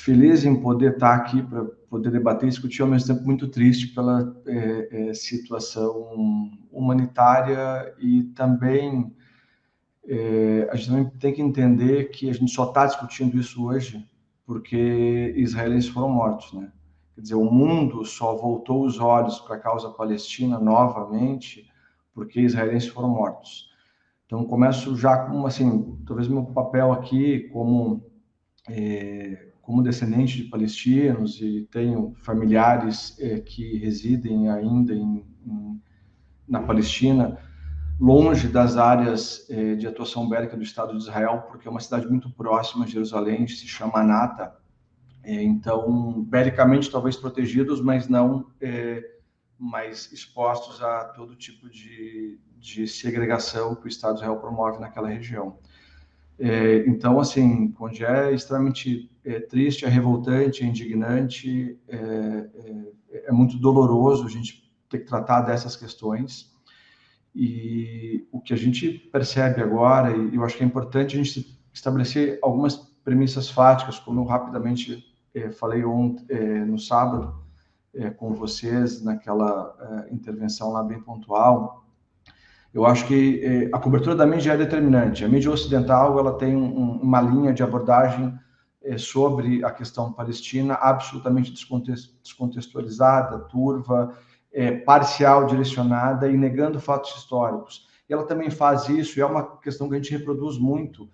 feliz em poder estar aqui para poder debater e discutir, ao mesmo tempo muito triste pela situação humanitária e também a gente também tem que entender que a gente só está discutindo isso hoje porque israelenses foram mortos, né? Quer dizer, o mundo só voltou os olhos para a causa palestina novamente porque israelenses foram mortos. Então, começo já com, assim, talvez meu papel aqui como descendente de palestinos e tenho familiares que residem ainda na Palestina, longe das áreas de atuação bélica do Estado de Israel, porque é uma cidade muito próxima a Jerusalém, se chama Anata. Então, belicamente talvez protegidos, mas não mais expostos a todo tipo de segregação que o Estado de Israel promove naquela região. Então, assim, onde é extremamente triste, é revoltante, é indignante, é muito doloroso a gente ter que tratar dessas questões. E o que a gente percebe agora, e eu acho que é importante a gente estabelecer algumas premissas fáticas, como eu rapidamente falei ontem, no sábado, com vocês, naquela intervenção lá bem pontual. Eu acho que a cobertura da mídia é determinante. A mídia ocidental ela tem uma linha de abordagem sobre a questão palestina absolutamente descontextualizada, turva, parcial, direcionada e negando fatos históricos. E ela também faz isso, e é uma questão que a gente reproduz muito,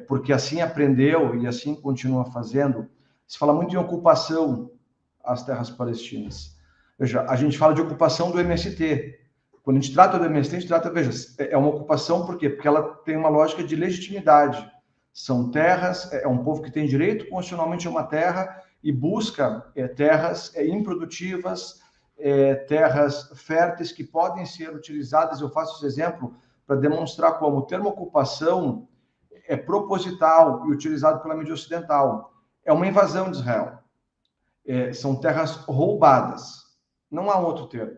porque assim aprendeu e assim continua fazendo. Se fala muito em ocupação às terras palestinas. Veja, a gente fala de ocupação do MST. Quando a gente trata do MST, a gente trata, veja, é uma ocupação, por quê? Porque ela tem uma lógica de legitimidade. São terras, é um povo que tem direito constitucionalmente a uma terra e busca terras improdutivas, terras férteis que podem ser utilizadas. Eu faço esse exemplo para demonstrar como o termo ocupação é proposital e utilizado pela mídia ocidental. É uma invasão de Israel. São terras roubadas. Não há outro termo.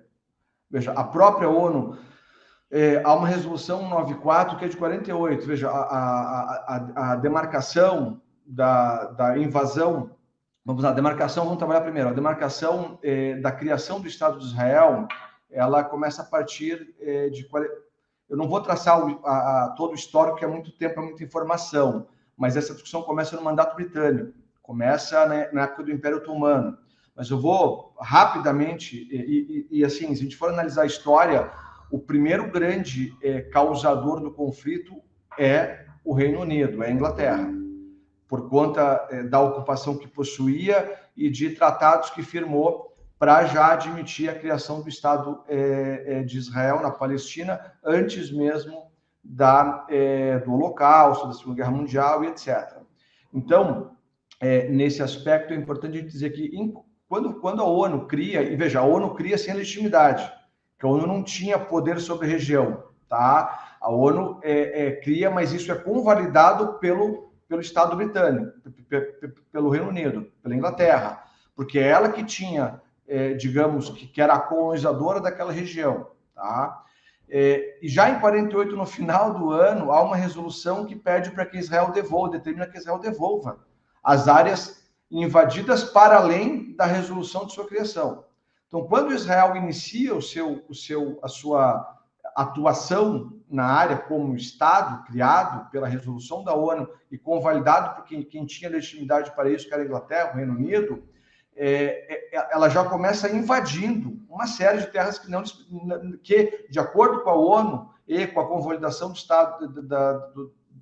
Veja, a própria ONU, há uma resolução 94 que é de 48. Veja, a demarcação da invasão, vamos lá, vamos trabalhar primeiro. A demarcação da criação do Estado de Israel, ela começa a partir de... Eu não vou traçar todo o histórico, que é muito tempo, é muita informação, mas essa discussão começa no mandato britânico, começa na época do Império Otomano. Mas eu vou rapidamente, e assim, se a gente for analisar a história, o primeiro grande causador do conflito é o Reino Unido, é a Inglaterra, por conta da ocupação que possuía e de tratados que firmou para já admitir a criação do Estado de Israel na Palestina, antes mesmo do Holocausto, da Segunda Guerra Mundial e etc. Então, nesse aspecto, é importante a gente dizer que quando a ONU cria, e veja, a ONU cria sem legitimidade, que a ONU não tinha poder sobre a região, tá? A ONU cria, mas isso é convalidado pelo Estado britânico, pelo Reino Unido, pela Inglaterra, porque é ela que tinha, digamos, que era a colonizadora daquela região, tá? E já em 48, no final do ano, há uma resolução que pede para que Israel determina que Israel devolva as áreas invadidas para além da resolução de sua criação. Então, quando Israel inicia a sua atuação na área como Estado criado pela resolução da ONU e convalidado por quem tinha legitimidade para isso, que era a Inglaterra, o Reino Unido, ela já começa invadindo uma série de terras que, de acordo com a ONU e com a convalidação do Estado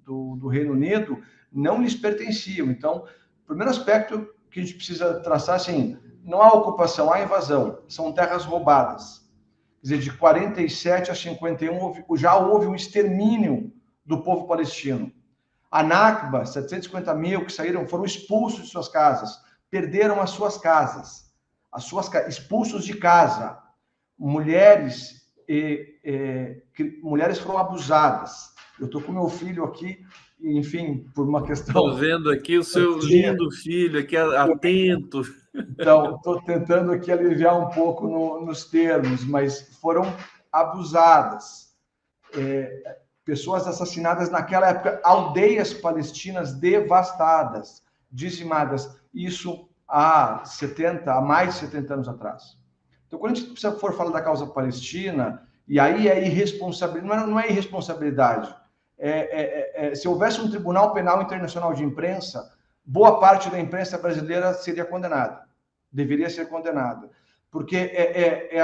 do Reino Unido, não lhes pertenciam. Então, o primeiro aspecto que a gente precisa traçar, assim, não há ocupação, há invasão, são terras roubadas. Quer dizer, de 47 a 51, já houve um extermínio do povo palestino. A Nakba, 750 mil que foram expulsos de suas casas, perderam as suas casas, expulsos de casa. Mulheres foram abusadas. Eu estou com meu filho aqui, enfim, por uma questão... Estou vendo aqui o seu lindo filho, aqui atento. Então, estou tentando aqui aliviar um pouco nos termos, mas foram abusadas. Pessoas assassinadas naquela época, aldeias palestinas devastadas, dizimadas. isso há mais de 70 anos atrás. Então, quando a gente for falar da causa palestina, e aí é irresponsabilidade, não é irresponsabilidade, se houvesse um Tribunal Penal Internacional de Imprensa, boa parte da imprensa brasileira seria condenada, deveria ser condenada, porque é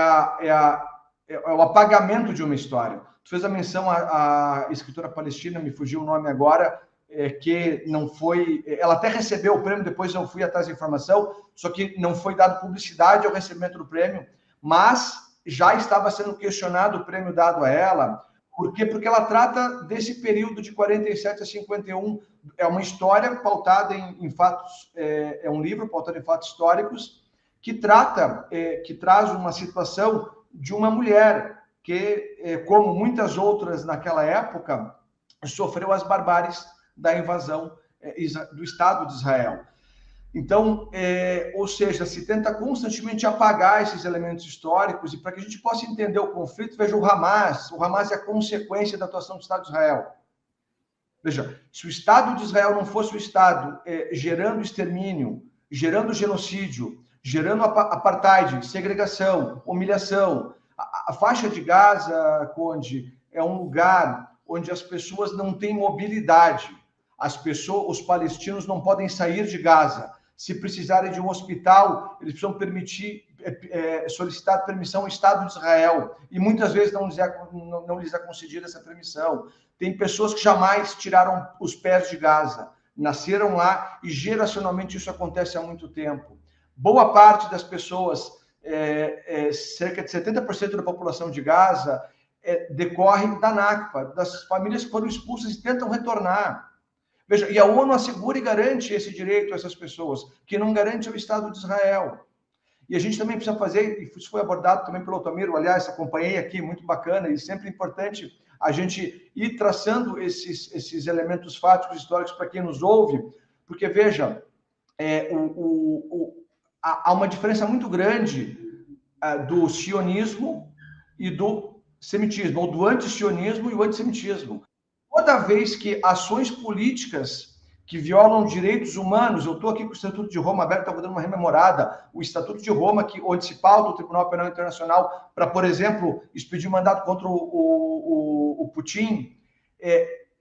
o apagamento de uma história. Tu fez a menção à escritora palestina, me fugiu o nome agora, que não foi... Ela até recebeu o prêmio, depois eu fui atrás da informação, só que não foi dado publicidade ao recebimento do prêmio, mas já estava sendo questionado o prêmio dado a ela. Por quê? Porque ela trata desse período de 47 a 51. É uma história pautada em fatos... É um livro pautado em fatos históricos que traz uma situação de uma mulher que, como muitas outras naquela época, sofreu as barbáries da invasão do Estado de Israel. Então, ou seja, se tenta constantemente apagar esses elementos históricos, e para que a gente possa entender o conflito, veja o Hamas é a consequência da atuação do Estado de Israel. Veja, se o Estado de Israel não fosse o Estado gerando extermínio, gerando genocídio, gerando apartheid, segregação, humilhação, a faixa de Gaza, Conde, é um lugar onde as pessoas não têm mobilidade. Os palestinos não podem sair de Gaza. Se precisarem de um hospital, eles precisam solicitar permissão ao Estado de Israel. E muitas vezes não lhes é concedida essa permissão. Tem pessoas que jamais tiraram os pés de Gaza, nasceram lá e geracionalmente isso acontece há muito tempo. Boa parte das pessoas, cerca de 70% da população de Gaza, decorre da Nakba, das famílias que foram expulsas e tentam retornar. Veja, e a ONU assegura e garante esse direito a essas pessoas, que não garante ao Estado de Israel. E a gente também precisa fazer, e isso foi abordado também pelo Otamiro, aliás, acompanhei aqui, muito bacana, e sempre importante a gente ir traçando esses elementos fáticos, históricos para quem nos ouve, porque, veja, há uma diferença muito grande do sionismo e do semitismo, ou do anti-sionismo e o antissemitismo. Toda vez que ações políticas que violam direitos humanos, eu estou aqui com o Estatuto de Roma aberto, estava dando uma rememorada, o Estatuto de Roma, onde se pauta o Tribunal Penal Internacional para, por exemplo, expedir mandato contra o Putin,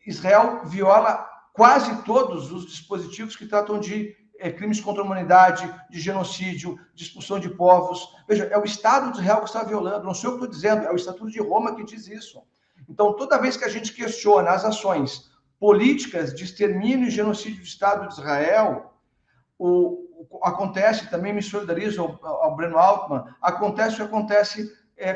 Israel viola quase todos os dispositivos que tratam de crimes contra a humanidade, de genocídio, de expulsão de povos. Veja, é o Estado de Israel que está violando, não sou eu que estou dizendo, é o Estatuto de Roma que diz isso. Então, toda vez que a gente questiona as ações políticas de extermínio e genocídio do Estado de Israel, acontece, também me solidarizo ao Breno Altman, acontece o que acontece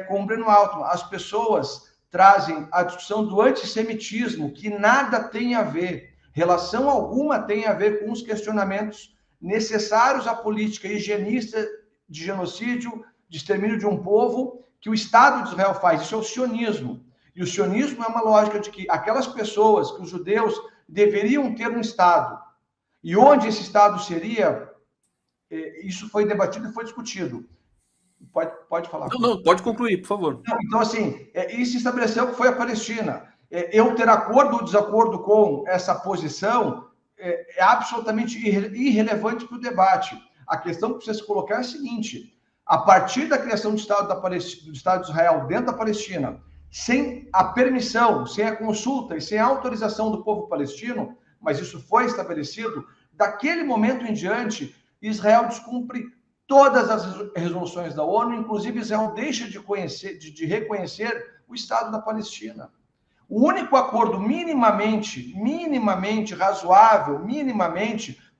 com o Breno Altman. As pessoas trazem a discussão do antissemitismo, que nada tem a ver, relação alguma tem a ver com os questionamentos necessários à política higienista de genocídio, de extermínio de um povo, que o Estado de Israel faz. Isso é o sionismo. E o sionismo é uma lógica de que aquelas pessoas, que os judeus deveriam ter um Estado, e onde esse Estado seria, isso foi debatido e foi discutido. Pode falar. Não, pode concluir, por favor. Então, assim, isso estabeleceu que foi a Palestina. Eu ter acordo ou desacordo com essa posição é absolutamente irrelevante para o debate. A questão que precisa se colocar é a seguinte: a partir da criação do Estado de Israel dentro da Palestina, sem a permissão, sem a consulta e sem a autorização do povo palestino, mas isso foi estabelecido, daquele momento em diante, Israel descumpre todas as resoluções da ONU, inclusive Israel deixa de reconhecer o Estado da Palestina. O único acordo minimamente razoável,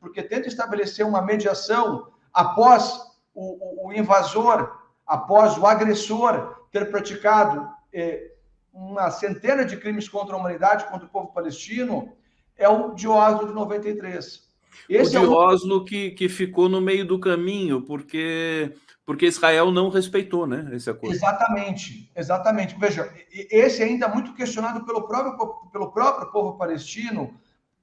porque tenta estabelecer uma mediação após o invasor, após o agressor ter praticado uma centena de crimes contra a humanidade, contra o povo palestino, é o de Oslo de 93. Esse o de Oslo que ficou no meio do caminho, porque Israel não respeitou, né, esse acordo. Exatamente. Veja, esse ainda é muito questionado pelo próprio povo palestino.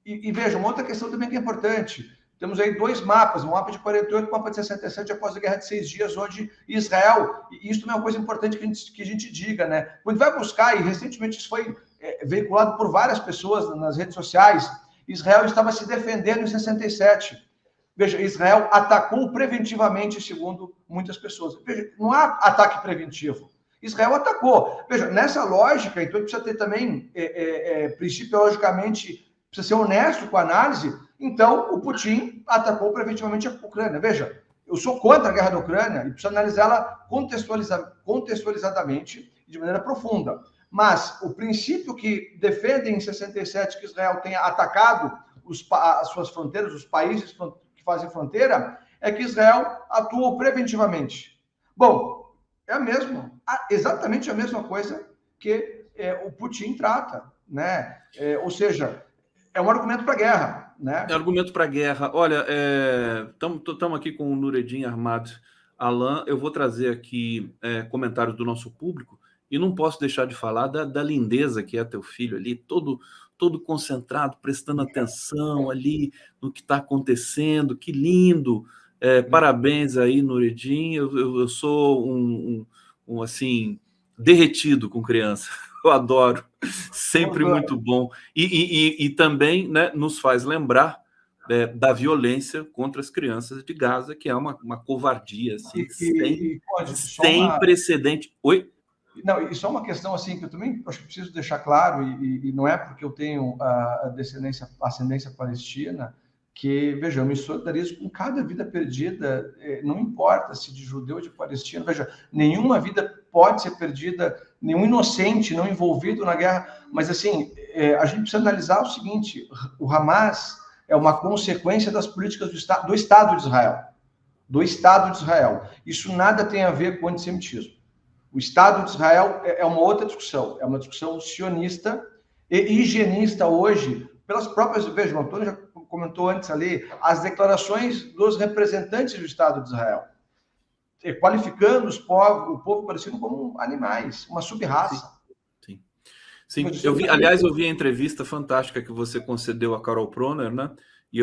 E veja, uma outra questão também que é importante. Temos aí dois mapas, um mapa de 48 e um mapa de 67, após a Guerra de 6 Dias, onde Israel, e isso também é uma coisa importante que a gente diga, né? Quando vai buscar, e recentemente isso foi veiculado por várias pessoas nas redes sociais, Israel estava se defendendo em 67. Veja, Israel atacou preventivamente, segundo muitas pessoas. Veja, não há ataque preventivo. Israel atacou. Veja, nessa lógica, então, precisa ter também, principiologicamente, precisa ser honesto com a análise. Então, o Putin atacou preventivamente a Ucrânia. Veja, eu sou contra a guerra da Ucrânia e preciso analisá-la contextualizadamente e de maneira profunda. Mas o princípio que defendem em 67 que Israel tenha atacado as suas fronteiras, os países que fazem fronteira, é que Israel atuou preventivamente. Bom, é exatamente a mesma coisa que o Putin trata, né? Ou seja, é um argumento para a guerra, né? É argumento para a guerra. Olha, estamos aqui com o Nureddin Ahmad Alan. Eu vou trazer aqui comentários do nosso público e não posso deixar de falar da lindeza que é teu filho ali, todo concentrado, prestando atenção ali no que está acontecendo. Que lindo! Parabéns aí, Nureddin. Eu sou um assim derretido com criança. Eu adoro, sempre muito bom. E também, né, nos faz lembrar da violência contra as crianças de Gaza, que é uma covardia assim, sem precedente. Oi? Não, e só uma questão assim que eu também acho que preciso deixar claro, e não é porque eu tenho a ascendência palestina, que, veja, eu me solidarizo com cada vida perdida, não importa se de judeu ou de palestino, veja, nenhuma vida pode ser perdida, nenhum inocente não envolvido na guerra, mas assim, a gente precisa analisar o seguinte: o Hamas é uma consequência das políticas do Estado de Israel. Do Estado de Israel. Isso nada tem a ver com antissemitismo. O Estado de Israel é uma outra discussão, é uma discussão sionista e higienista hoje, pelas próprias, veja, o Antônio já comentou antes ali, as declarações dos representantes do Estado de Israel, qualificando o povo palestino como animais, uma sub-raça. Sim. Eu vi a entrevista fantástica que você concedeu a Carol Proner, né? E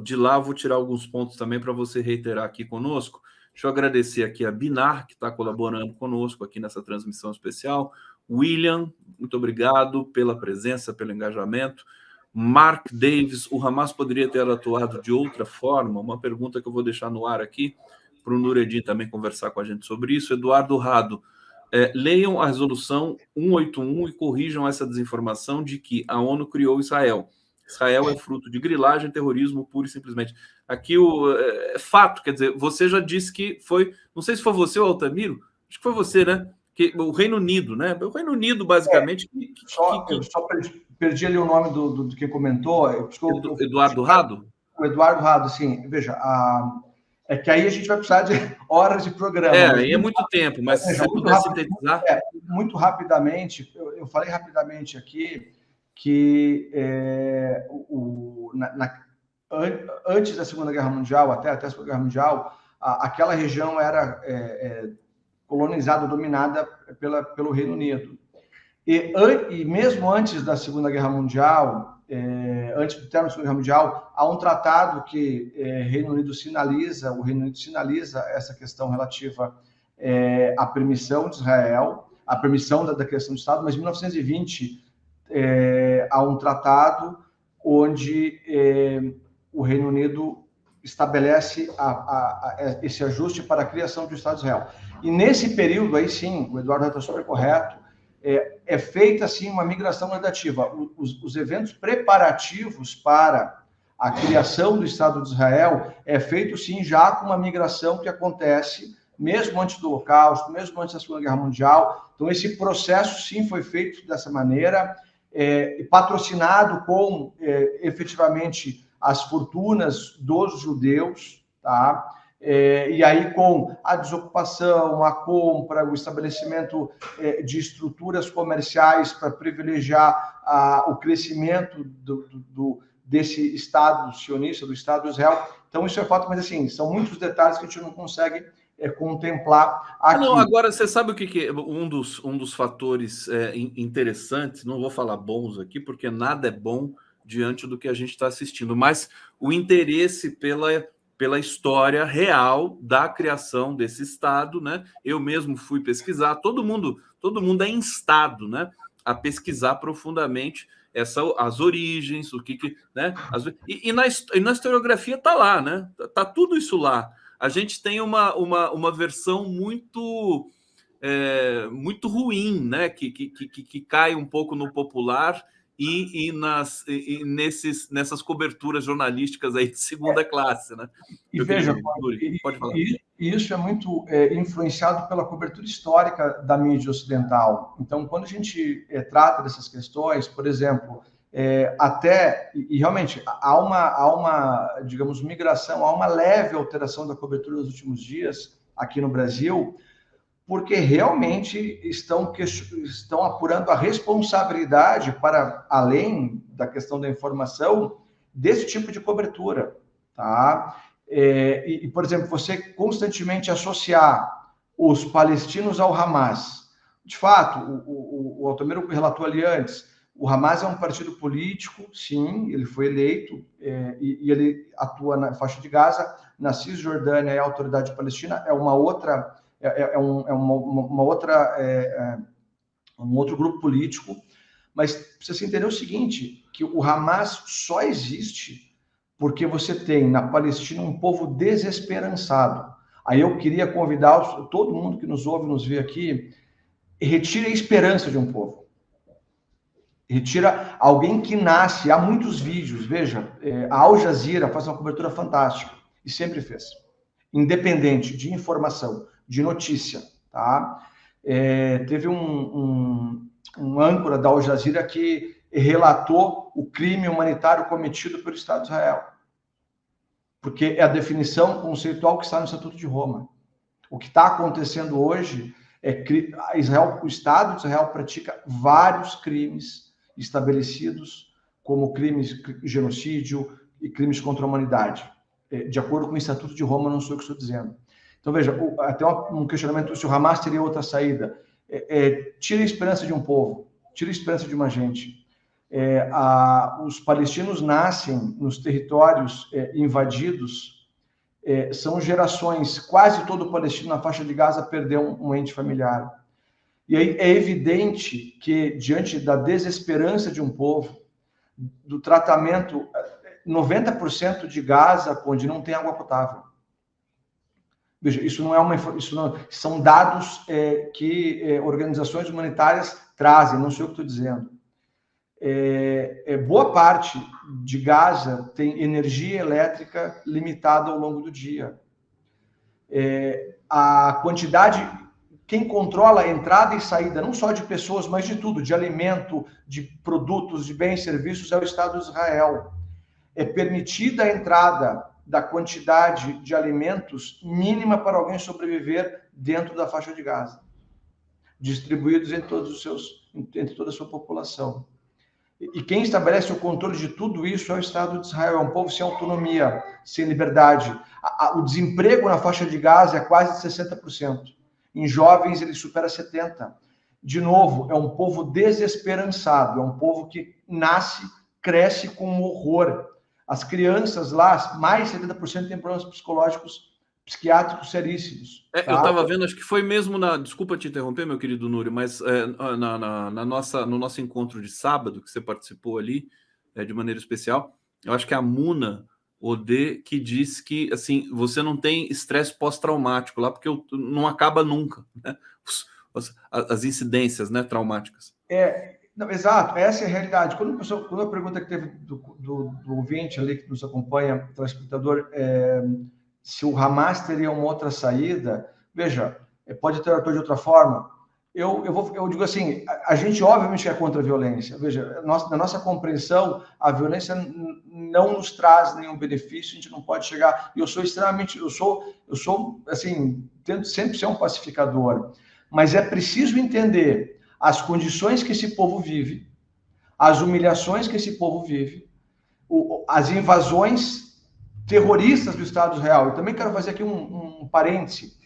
de lá vou tirar alguns pontos também para você reiterar aqui conosco. Deixa eu agradecer aqui a Binar, que está colaborando conosco aqui nessa transmissão especial. William, muito obrigado pela presença, pelo engajamento. Mark Davis, o Hamas poderia ter atuado de outra forma? Uma pergunta que eu vou deixar no ar aqui, para o Nureddin também conversar com a gente sobre isso. Eduardo Rado, leiam a resolução 181 e corrijam essa desinformação de que a ONU criou Israel. Israel é fruto de grilagem, terrorismo puro e simplesmente. Aqui é fato, quer dizer, você já disse que foi, não sei se foi você ou Altamiro, acho que foi você, né? Que o Reino Unido, né? O Reino Unido, basicamente. Só perdi ali o nome do que comentou. Eduardo Rado? O Eduardo Rado, sim. Veja, é que aí a gente vai precisar de horas de programa. Aí é muito tempo, mas se você puder sintetizar. Muito rapidamente, eu falei rapidamente aqui que antes da Segunda Guerra Mundial, até a Segunda Guerra Mundial, aquela região era colonizada, dominada pelo Reino Unido. E mesmo antes da Segunda Guerra Mundial, antes do término da Segunda Guerra Mundial, há um tratado que o Reino Unido sinaliza essa questão relativa à permissão de Israel, à permissão da criação do Estado, mas em 1920 há um tratado onde o Reino Unido estabelece esse ajuste para a criação do Estado de Israel. E nesse período, aí sim, o Eduardo está super correto, é feita, assim, uma migração gradativa. Os eventos preparativos para a criação do Estado de Israel é feito, sim, já com uma migração que acontece mesmo antes do Holocausto, mesmo antes da Segunda Guerra Mundial. Então, esse processo, sim, foi feito dessa maneira, patrocinado com, efetivamente, as fortunas dos judeus, tá? E aí com a desocupação, a compra, o estabelecimento de estruturas comerciais para privilegiar o crescimento desse Estado sionista, do Estado de Israel. Então, isso é fato, mas assim, são muitos detalhes que a gente não consegue contemplar aqui. Não, agora, você sabe o que é um dos fatores interessantes, não vou falar bons aqui, porque nada é bom diante do que a gente está assistindo, mas o interesse pela história real da criação desse Estado, né? Eu mesmo fui pesquisar, todo mundo é instado, né, a pesquisar profundamente as origens, o que né? E na historiografia está lá, né? Tá tudo isso lá. A gente tem uma versão muito muito ruim, né? Que cai um pouco no popular e nessas coberturas jornalísticas aí de segunda classe, né? E veja, pode falar. Isso é muito influenciado pela cobertura histórica da mídia ocidental. Então, quando a gente trata dessas questões, por exemplo, realmente há uma, digamos, migração, há uma leve alteração da cobertura nos últimos dias aqui no Brasil, porque realmente estão apurando a responsabilidade para além da questão da informação desse tipo de cobertura, tá? Por exemplo, você constantemente associar os palestinos ao Hamas. De fato, o Altamiro relatou ali antes, o Hamas é um partido político, sim, ele foi eleito e ele atua na faixa de Gaza, na Cisjordânia, e a Autoridade Palestina é uma outra um outro grupo político, mas precisa se entender o seguinte, que o Hamas só existe porque você tem na Palestina um povo desesperançado. Aí eu queria convidar todo mundo que nos ouve, nos vê aqui, retire a esperança de um povo. Retira alguém que nasce. Há muitos vídeos, veja, a Al Jazeera faz uma cobertura fantástica, e sempre fez, independente de informação, de notícia, tá? Teve um âncora da Al Jazeera que relatou o crime humanitário cometido pelo Estado de Israel, porque é a definição conceitual que está no Estatuto de Roma. O que está acontecendo hoje é que o Estado de Israel pratica vários crimes estabelecidos como crimes de genocídio e crimes contra a humanidade, de acordo com o Estatuto de Roma, não sou eu que estou dizendo. Então, veja, até um questionamento se o Hamas teria outra saída. Tira a esperança de um povo, tira a esperança de uma gente. Os palestinos nascem nos territórios invadidos, são gerações, quase todo palestino na faixa de Gaza perdeu um ente familiar. E aí é evidente que, diante da desesperança de um povo, do tratamento, 90% de Gaza, onde não tem água potável. Veja, isso não é são dados que organizações humanitárias trazem, não sei o que estou dizendo. Boa parte de Gaza tem energia elétrica limitada ao longo do dia. A quantidade, quem controla a entrada e saída, não só de pessoas, mas de tudo, de alimento, de produtos, de bens e serviços, é o Estado de Israel. É permitida a entrada da quantidade de alimentos mínima para alguém sobreviver dentro da faixa de Gaza, distribuídos entre toda a sua população. E quem estabelece o controle de tudo isso é o Estado de Israel, é um povo sem autonomia, sem liberdade. O desemprego na faixa de Gaza é quase de 60%. Em jovens, ele supera 70%. De novo, é um povo desesperançado, é um povo que nasce, cresce com um horror. As crianças lá, mais de 70% têm problemas psicológicos, psiquiátricos seríssimos. Tá? Eu estava vendo, acho que foi mesmo desculpa te interromper, meu querido Núrio, mas no nosso encontro de sábado, que você participou ali, de maneira especial, eu acho que a Muna Odê que disse que assim, você não tem estresse pós-traumático lá, porque não acaba nunca, né? As incidências, né, traumáticas. Não, exato, essa é a realidade. Quando a pergunta que teve do ouvinte ali que nos acompanha, telespectador, se o Hamas teria uma outra saída, veja, pode ter atuado de outra forma. Eu digo assim, a gente obviamente é contra a violência. Veja, na nossa compreensão, a violência não nos traz nenhum benefício, a gente não pode chegar. Eu sou assim, tento sempre ser um pacificador, mas é preciso entender as condições que esse povo vive, as humilhações que esse povo vive, as invasões terroristas do Estado de Israel. Eu também quero fazer aqui um parêntese.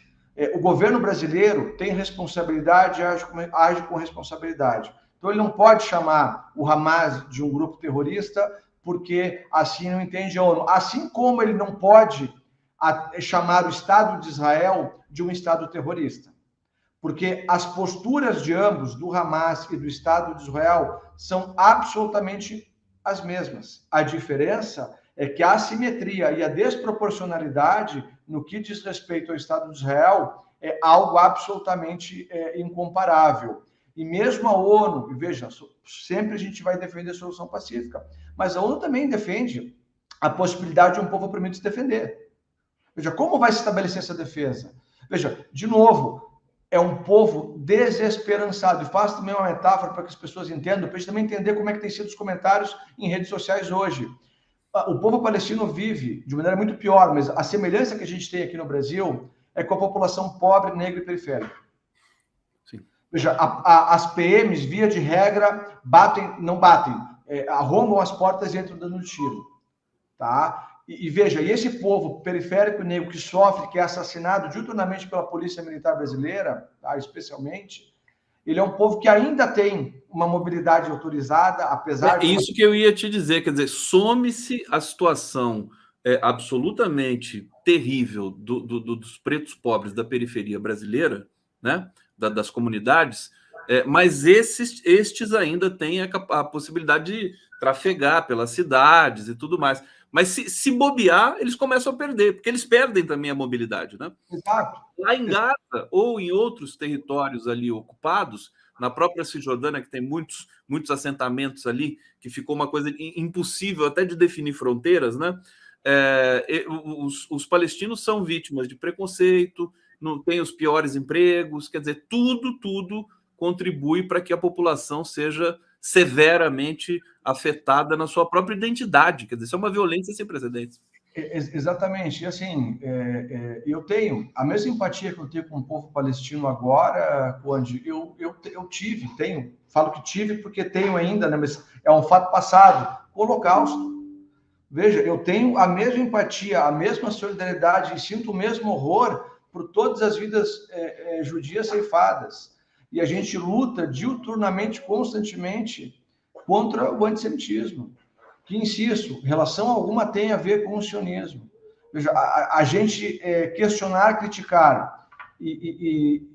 O governo brasileiro tem responsabilidade e age com responsabilidade. Então, ele não pode chamar o Hamas de um grupo terrorista porque assim não entende a ONU. Assim como ele não pode chamar o Estado de Israel de um Estado terrorista. porque as posturas de ambos, do Hamas e do Estado de Israel, são absolutamente as mesmas. A diferença é que a assimetria e a desproporcionalidade no que diz respeito ao Estado de Israel é algo absolutamente incomparável. E mesmo a ONU, e veja, sempre a gente vai defender a solução pacífica, mas a ONU também defende a possibilidade de um povo oprimido se defender. Veja, como vai se estabelecer essa defesa? Veja, de novo, é um povo desesperançado. E faço também uma metáfora para que as pessoas entendam, para a gente também entender como é que tem sido os comentários em redes sociais hoje. O povo palestino vive de maneira muito pior, mas a semelhança que a gente tem aqui no Brasil é com a população pobre, negra e periférica. Sim. Veja, as PMs, via de regra, não batem, arrombam as portas e entram dando tiro. Tá? E veja, e esse povo periférico e negro que sofre, que é assassinado diuturnamente pela Polícia Militar Brasileira, tá? Especialmente, ele é um povo que ainda tem uma mobilidade autorizada, apesar de... Isso que eu ia te dizer, quer dizer, some-se a situação absolutamente terrível dos pretos pobres da periferia brasileira, né? Das comunidades, mas estes ainda têm a possibilidade de trafegar pelas cidades e tudo mais. Mas se bobear, eles começam a perder, porque eles perdem também a mobilidade, né? Exato. Lá em Gaza ou em outros territórios ali ocupados, na própria Cisjordânia, que tem muitos assentamentos ali, que ficou uma coisa impossível até de definir fronteiras, né? Os palestinos são vítimas de preconceito, não têm os piores empregos, quer dizer, tudo contribui para que a população seja severamente afetada na sua própria identidade. Quer dizer, isso é uma violência sem precedentes. Exatamente. E assim, eu tenho a mesma empatia que eu tenho com o povo palestino agora, onde eu falo que tive porque tenho ainda, né, mas é um fato passado, o Holocausto. Veja, eu tenho a mesma empatia, a mesma solidariedade e sinto o mesmo horror por todas as vidas judias ceifadas. E a gente luta diuturnamente, constantemente, contra o antissemitismo, que, insisto, relação alguma tem a ver com o sionismo. Veja, a gente questionar, criticar e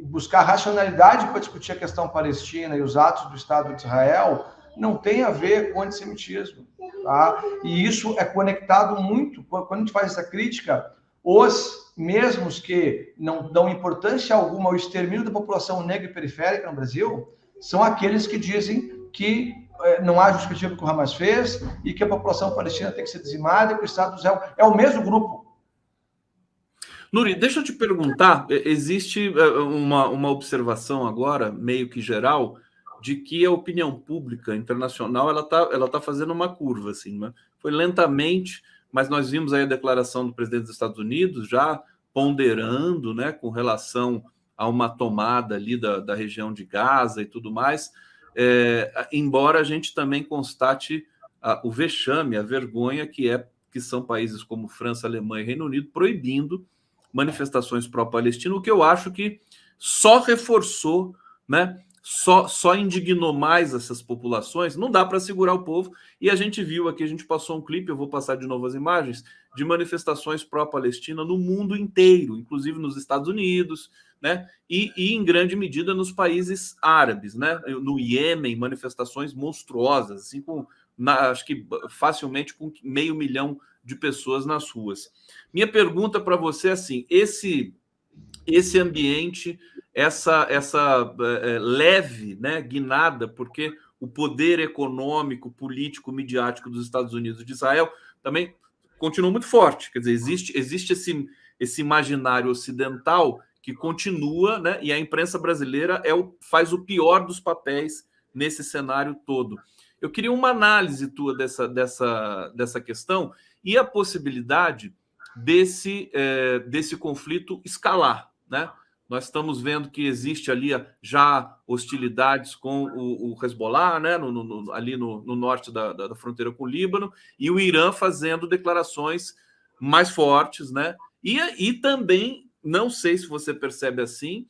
buscar racionalidade para discutir a questão palestina e os atos do Estado de Israel não tem a ver com o antissemitismo. Tá? E isso é conectado muito, quando a gente faz essa crítica, os mesmos que não dão importância alguma ao extermínio da população negra e periférica no Brasil, são aqueles que dizem que não há justificativa que o Hamas fez e que a população palestina tem que ser dizimada e que o Estado de Israel é o mesmo grupo. Nuri, deixa eu te perguntar, existe uma observação agora, meio que geral, de que a opinião pública internacional ela tá fazendo uma curva, assim, né? Foi lentamente, mas nós vimos aí a declaração do presidente dos Estados Unidos já ponderando, né, com relação a uma tomada ali da região de Gaza e tudo mais, embora a gente também constate o vexame, a vergonha que são países como França, Alemanha e Reino Unido proibindo manifestações pró-Palestina, o que eu acho que só reforçou, né? Só indignou mais essas populações. Não dá para segurar o povo. E a gente viu aqui, a gente passou um clipe, eu vou passar de novo as imagens, de manifestações pró-Palestina no mundo inteiro, inclusive nos Estados Unidos, né? E em grande medida nos países árabes, né? No Iêmen, manifestações monstruosas, assim, acho que facilmente com 500 mil de pessoas nas ruas. Minha pergunta para você é assim: esse ambiente, essa leve, né, guinada, porque o poder econômico, político, midiático dos Estados Unidos e de Israel também continua muito forte. Quer dizer, existe esse imaginário ocidental que continua, né, e a imprensa brasileira faz o pior dos papéis nesse cenário todo. Eu queria uma análise tua dessa questão e a possibilidade desse conflito escalar, né? Nós estamos vendo que existe ali já hostilidades com o Hezbollah, né? Ali no norte da fronteira com o Líbano, e o Irã fazendo declarações mais fortes, né? E também, não sei se você percebe assim,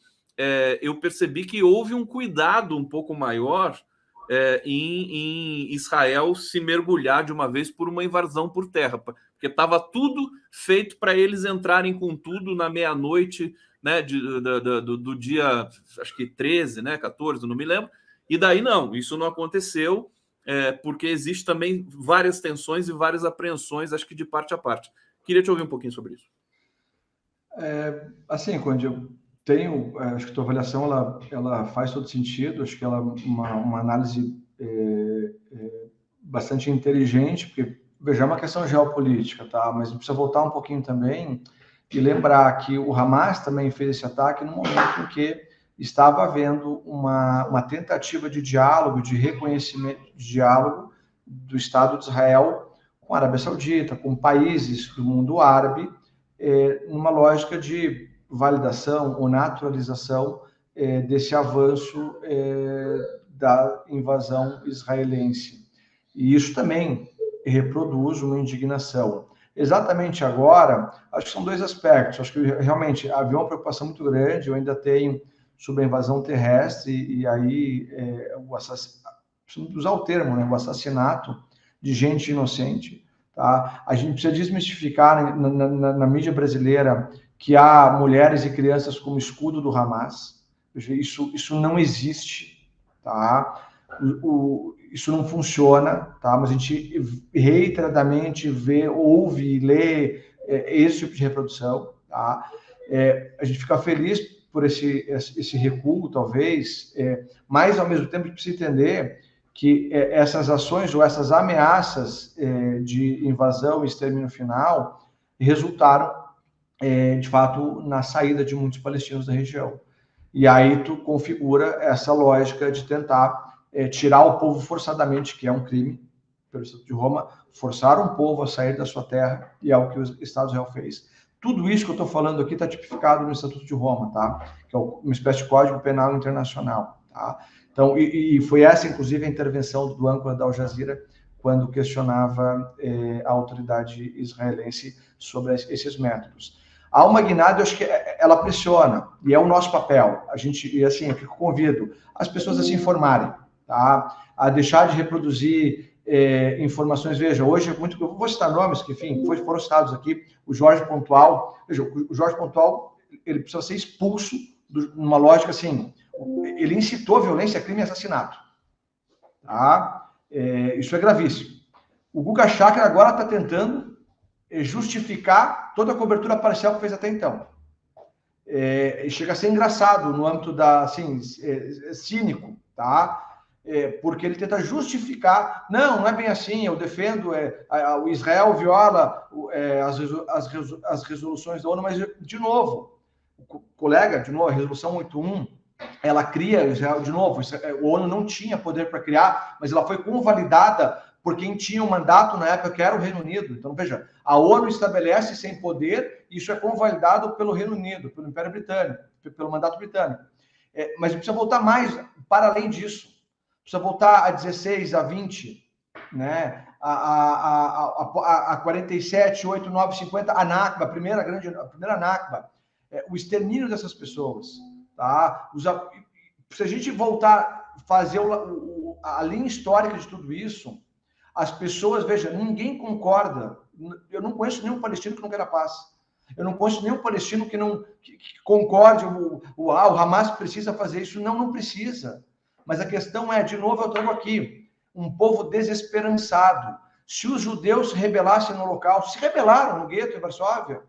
eu percebi que houve um cuidado um pouco maior em Israel se mergulhar de uma vez por uma invasão por terra. porque estava tudo feito para eles entrarem com tudo na meia-noite, né, do dia, acho que 13, né, 14, não me lembro, e daí não, isso não aconteceu, porque existe também várias tensões e várias apreensões, acho que de parte a parte. Queria te ouvir um pouquinho sobre isso. Assim, quando eu tenho, acho que a tua avaliação ela faz todo sentido, acho que ela é uma análise bastante inteligente, porque, veja, é uma questão geopolítica, tá? Mas precisa voltar um pouquinho também e lembrar que o Hamas também fez esse ataque no momento em que estava havendo uma tentativa de diálogo, de reconhecimento de diálogo do Estado de Israel com a Arábia Saudita, com países do mundo árabe, numa lógica de validação ou naturalização desse avanço da invasão israelense. E isso também reproduz uma indignação. Exatamente agora, acho que são dois aspectos. Acho que realmente havia uma preocupação muito grande, eu ainda tenho, sobre a invasão terrestre, e aí preciso usar o termo, né, o assassinato de gente inocente. Tá? A gente precisa desmistificar na mídia brasileira que há mulheres e crianças como escudo do Hamas. Isso não existe. Tá? Isso não funciona, tá? Mas a gente reiteradamente ouve e lê esse tipo de reprodução. Tá? A gente fica feliz por esse recuo, talvez, mas, ao mesmo tempo, a gente precisa entender que essas ações ou essas ameaças de invasão e extermínio final resultaram, de fato, na saída de muitos palestinos da região. E aí tu configura essa lógica de tentar tirar o povo forçadamente, que é um crime, pelo Estatuto de Roma, forçar um povo a sair da sua terra, e é o que o Estado de Israel fez. Tudo isso que eu estou falando aqui está tipificado no Estatuto de Roma, tá? Que é uma espécie de Código Penal Internacional, tá? Então, e foi essa, inclusive, a intervenção do âncora da Al Jazeera quando questionava a autoridade israelense sobre esses métodos. A Alma Guinada, eu acho que ela pressiona, e é o nosso papel. E assim, eu convido as pessoas a se informarem, tá? A deixar de reproduzir informações. Veja, hoje, eu vou citar nomes que, enfim, foram citados aqui, o Jorge Pontual. Veja, o Jorge Pontual, ele precisa ser expulso numa lógica assim, ele incitou violência, crime e assassinato. Tá? Isso é gravíssimo. O Guga Chakra agora está tentando justificar toda a cobertura parcial que fez até então. Chega a ser engraçado no âmbito assim, cínico, tá? Porque ele tenta justificar, não é bem assim, eu defendo, o Israel viola as resoluções da ONU, mas, de novo, colega, de novo, a resolução 81, ela cria Israel, de novo, o ONU não tinha poder para criar, mas ela foi convalidada por quem tinha um mandato na época, que era o Reino Unido. Então, veja, a ONU estabelece sem poder, e isso é convalidado pelo Reino Unido, pelo Império Britânico, pelo mandato britânico. Mas precisa voltar mais, para além disso. Precisa voltar a 16, a 20, né? a 47, 8, 9, 50, a Nakba, a primeira Nakba. O extermínio dessas pessoas. Tá? Se a gente voltar a fazer a linha histórica de tudo isso, as pessoas, veja, ninguém concorda. Eu não conheço nenhum palestino que não queira paz. Eu não conheço nenhum palestino que concorde. O Hamas precisa fazer isso. Não precisa. Mas a questão de novo, eu trago aqui, um povo desesperançado. Se os judeus se rebelassem no Holocausto, se rebelaram no gueto em Varsóvia,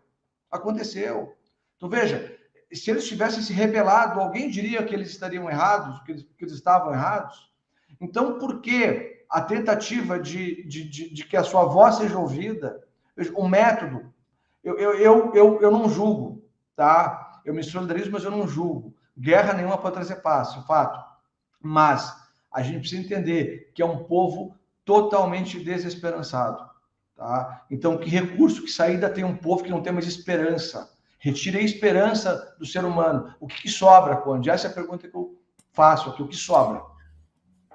aconteceu. Então, veja, se eles tivessem se rebelado, alguém diria que eles estariam errados, que eles estavam errados? Então, por que a tentativa de que a sua voz seja ouvida? O método, eu não julgo, tá? Eu me solidarizo, mas eu não julgo. Guerra nenhuma pode trazer paz, é fato. Mas a gente precisa entender que é um povo totalmente desesperançado, tá? Então, que recurso, que saída tem um povo que não tem mais esperança? Retire a esperança do ser humano. O que sobra, Conde? Essa é a pergunta que eu faço aqui. O que sobra?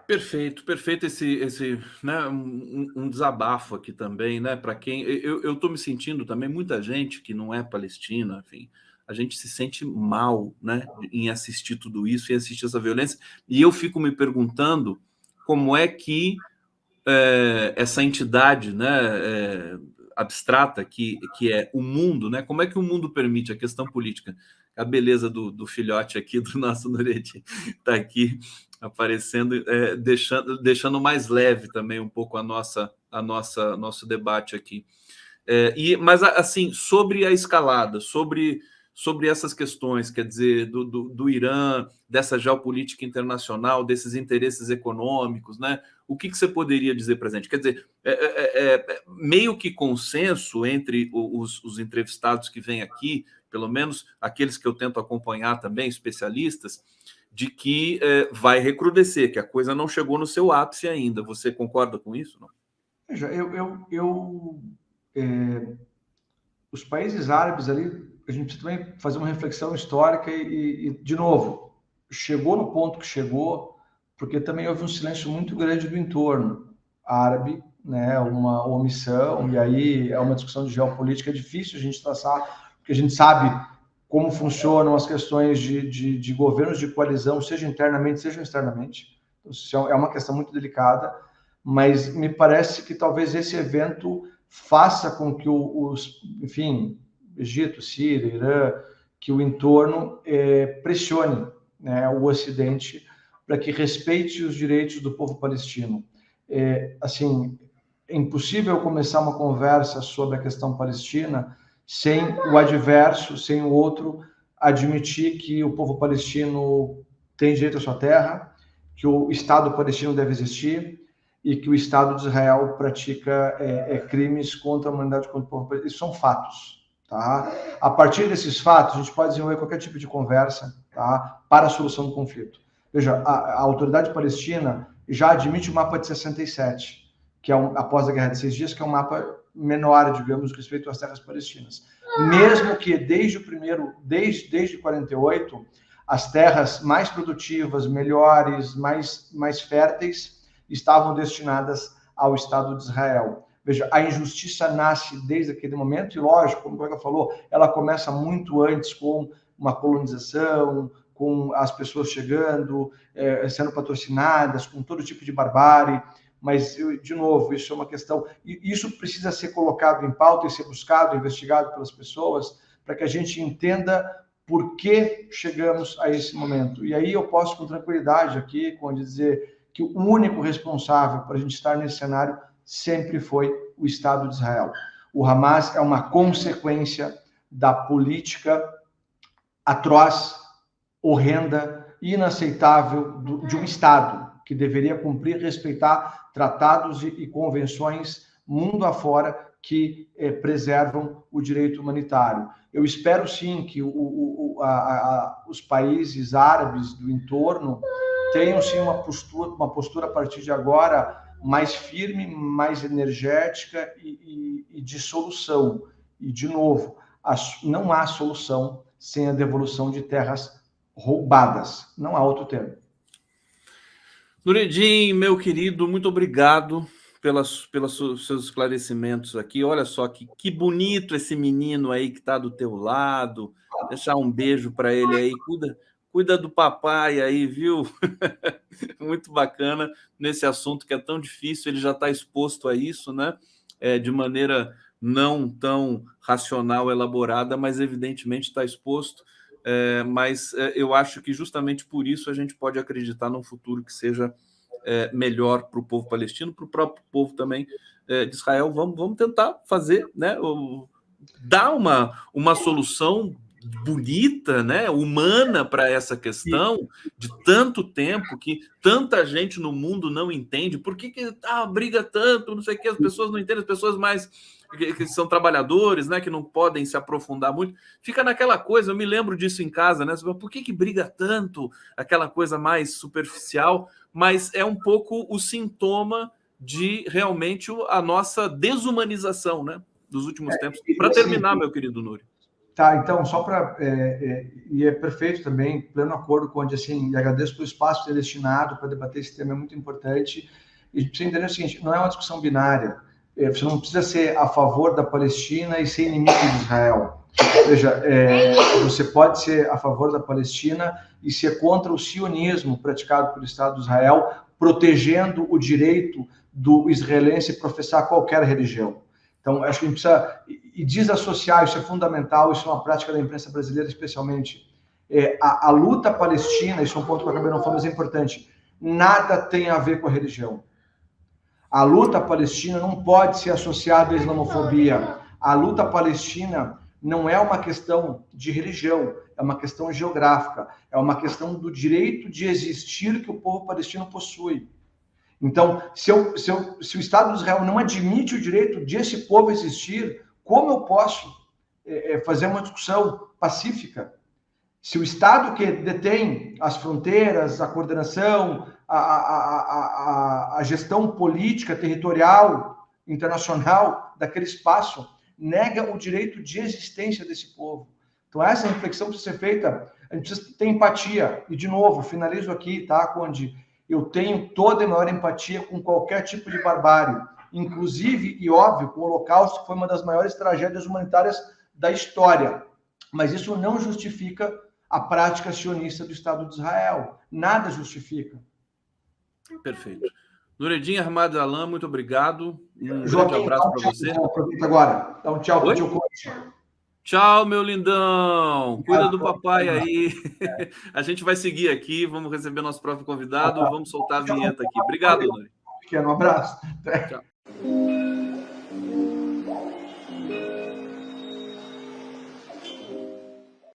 Perfeito esse né, um desabafo aqui também, né? Para quem eu estou me sentindo também, muita gente que não é palestina, enfim, a gente se sente mal, né, em assistir tudo isso, em assistir essa violência, e eu fico me perguntando como é que essa entidade, né, abstrata, que é o mundo, né? Como é que o mundo permite a questão política? A beleza do filhote aqui, do nosso Nureddin, está aqui aparecendo, deixando mais leve também um pouco nosso debate aqui. Mas, assim, sobre a escalada, sobre essas questões, quer dizer, do Irã, dessa geopolítica internacional, desses interesses econômicos, né? O que você poderia dizer para a gente? Quer dizer, meio que consenso entre os entrevistados que vêm aqui, pelo menos aqueles que eu tento acompanhar também, especialistas, de que vai recrudescer, que a coisa não chegou no seu ápice ainda. Você concorda com isso? Não? Veja, os países árabes ali, a gente precisa também fazer uma reflexão histórica e, de novo, chegou no ponto que chegou, porque também houve um silêncio muito grande do entorno árabe, né, uma omissão, e aí é uma discussão de geopolítica, é difícil a gente traçar, porque a gente sabe como funcionam as questões de governos de coalizão, seja internamente, seja externamente. Então, isso é uma questão muito delicada, mas me parece que talvez esse evento faça com que enfim, Egito, Síria, Irã, que o entorno pressione, né, o Ocidente para que respeite os direitos do povo palestino. Assim, é impossível começar uma conversa sobre a questão palestina sem o adverso, sem o outro admitir que o povo palestino tem direito à sua terra, que o Estado palestino deve existir e que o Estado de Israel pratica crimes contra a humanidade, contra o povo palestino. Isso são fatos. Tá? A partir desses fatos, a gente pode desenvolver qualquer tipo de conversa, tá? Para a solução do conflito. Veja, a autoridade palestina já admite o mapa de 67, que é após a Guerra de 6 Dias, que é um mapa menor, digamos, respeito às terras palestinas. Mesmo que desde 48, as terras mais produtivas, melhores, mais férteis, estavam destinadas ao Estado de Israel. Veja, a injustiça nasce desde aquele momento e, lógico, como o colega falou, ela começa muito antes com uma colonização, com as pessoas chegando, sendo patrocinadas, com todo tipo de barbárie. Mas, de novo, isso é uma questão... Isso precisa ser colocado em pauta e ser buscado, investigado pelas pessoas, para que a gente entenda por que chegamos a esse momento. E aí eu posso, com tranquilidade aqui, dizer que o único responsável para a gente estar nesse cenário sempre foi o Estado de Israel. O Hamas é uma consequência da política atroz, horrenda, inaceitável de um Estado que deveria cumprir, respeitar tratados e convenções mundo afora que preservam o direito humanitário. Eu espero, sim, que os países árabes do entorno tenham, sim, uma postura a partir de agora mais firme, mais energética e de solução. E, de novo, não há solução sem a devolução de terras roubadas. Não há outro termo. Nureddin, meu querido, muito obrigado pelos seus esclarecimentos aqui. Olha só que bonito esse menino aí que está do teu lado. Deixar um beijo para ele aí. Cuida do papai aí, viu? Muito bacana nesse assunto que é tão difícil. Ele já está exposto a isso, né? De maneira não tão racional, elaborada, mas evidentemente está exposto. Mas eu acho que justamente por isso a gente pode acreditar num futuro que seja melhor para o povo palestino, para o próprio povo também de Israel. Vamos tentar fazer, né, dar uma solução bonita, né, humana para essa questão de tanto tempo que tanta gente no mundo não entende. Por que briga tanto, não sei o que, as pessoas não entendem, as pessoas mais que são trabalhadores, né, que não podem se aprofundar muito, fica naquela coisa. Eu me lembro disso em casa, né? Por que briga tanto? Aquela coisa mais superficial, mas é um pouco o sintoma de realmente a nossa desumanização, né, dos últimos tempos. Para terminar, meu querido Nuri. Tá, então, só para... e é perfeito também, pleno acordo com onde, assim, e agradeço pelo espaço ter destinado para debater esse tema, é muito importante. E a gente precisa entender o seguinte, não é uma discussão binária. Você não precisa ser a favor da Palestina e ser inimigo de Israel. Veja, você pode ser a favor da Palestina e ser contra o sionismo praticado pelo Estado de Israel, protegendo o direito do israelense professar qualquer religião. Então, acho que a gente precisa desassociar, isso é fundamental, isso é uma prática da imprensa brasileira, especialmente. A luta palestina, isso é um ponto que eu acabei não falando, mas é importante, nada tem a ver com a religião. A luta palestina não pode ser associada à islamofobia. A luta palestina não é uma questão de religião, é uma questão geográfica, é uma questão do direito de existir que o povo palestino possui. Então, se o Estado de Israel não admite o direito de esse povo existir, como eu posso fazer uma discussão pacífica? Se o Estado que detém as fronteiras, a coordenação, a gestão política, territorial, internacional daquele espaço, nega o direito de existência desse povo. Então, essa reflexão precisa ser feita, a gente precisa ter empatia. E, de novo, finalizo aqui, tá, Conde? Eu tenho toda a maior empatia com qualquer tipo de barbárie, inclusive, e óbvio, com o Holocausto, que foi uma das maiores tragédias humanitárias da história. Mas isso não justifica a prática sionista do Estado de Israel. Nada justifica. Perfeito. Nureddin Ahmad Alam, muito obrigado. Grande abraço para você. Aproveita agora. Dá um tchau para o tio Conde. Tchau, meu lindão. Cuida do papai aí. A gente vai seguir aqui, vamos receber nosso próprio convidado, vamos soltar a vinheta aqui. Obrigado, Nuri. Um abraço. Tchau.